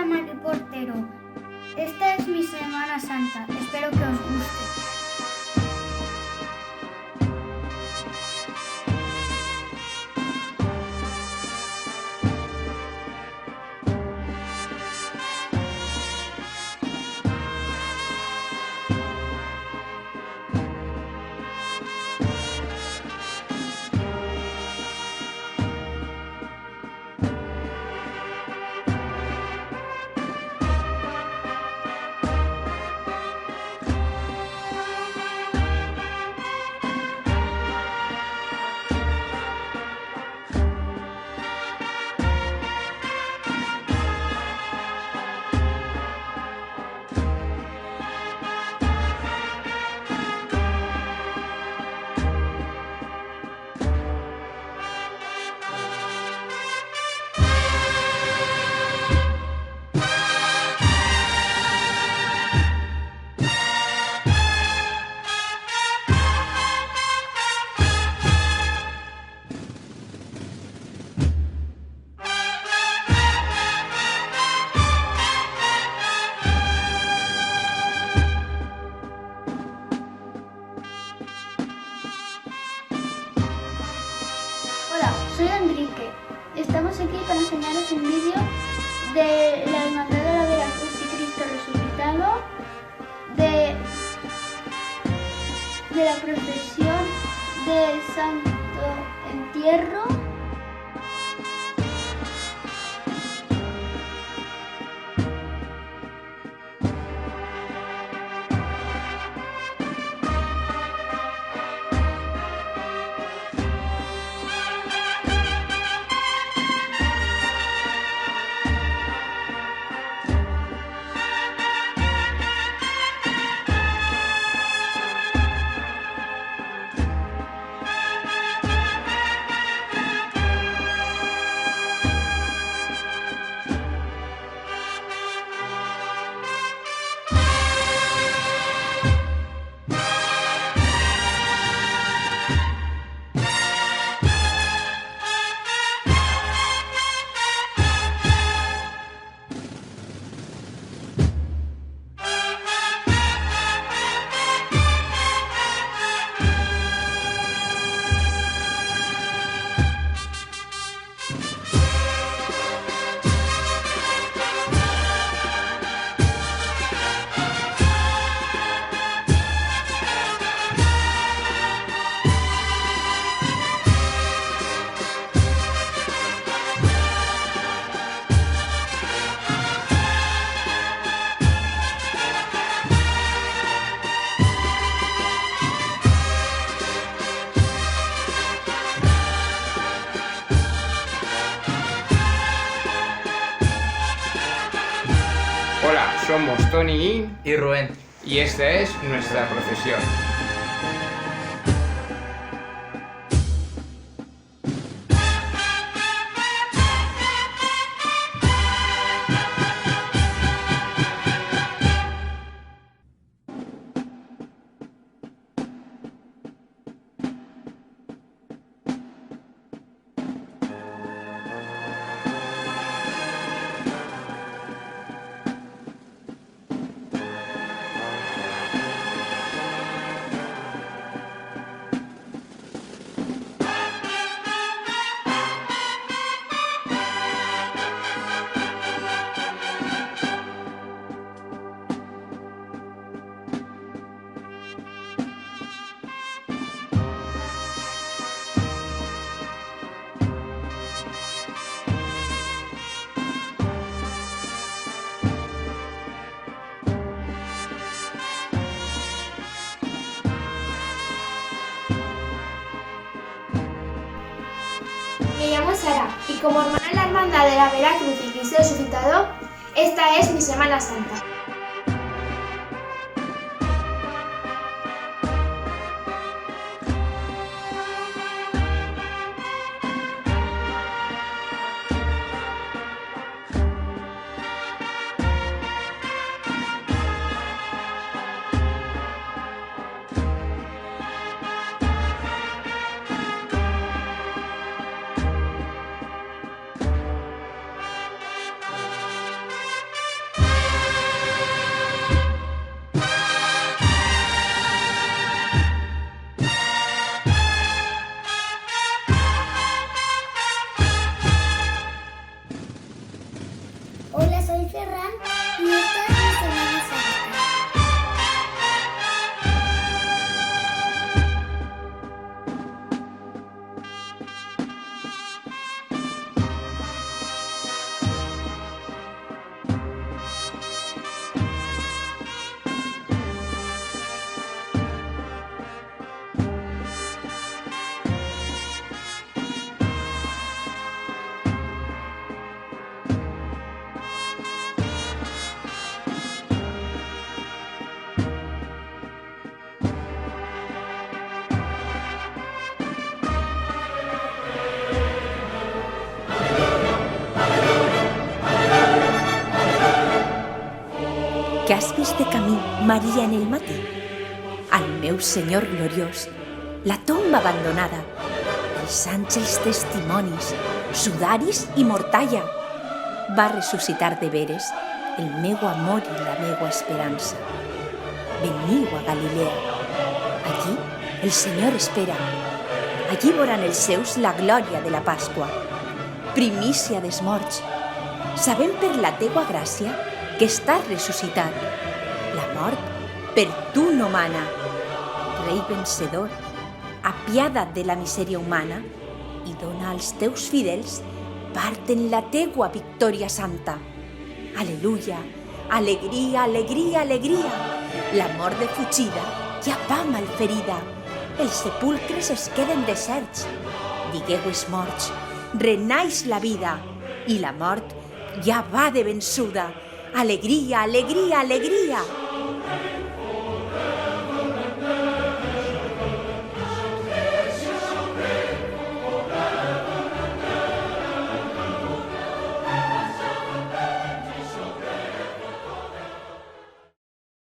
Hola Mari Portero, esta es mi Semana Santa, espero que os guste. Hola, soy Enrique. Estamos aquí para enseñaros un vídeo de la Hermandad de la Veracruz y Cristo Resucitado, de la procesión del Santo Entierro, Hola, somos Tony y Rubén. y esta es nuestra procesión. Me llamo Sara y como hermana en la Hermandad de la Veracruz y Cristo Resucitado, esta es mi Semana Santa. Ferran y esta es mi Semana Santa. Que has vist de camí, Maria, en el matí? Al meu Senyor gloriós, la tomba abandonada, els àngels testimonis, sudaris i mortalla. Va ressuscitar de veres el meu amor i la meua esperança. Veniu a Galilea. Allí el Senyor espera. Allí veuran els seus la glòria de la Pasqua. Primícia dels morts. Sabem per la teua gràcia que estàs ressuscitat. La mort per tu no mana. Rei vencedor, apiada't de la misèria humana i dona als teus fidels part en la teua victòria santa. Aleluia, alegria, alegria, alegria. La mort de fugida ja va malferida. Els sepulcres es queden deserts. Digueu els morts, renaix la vida i la mort ja va de vençuda. Alegria, alegria, alegria!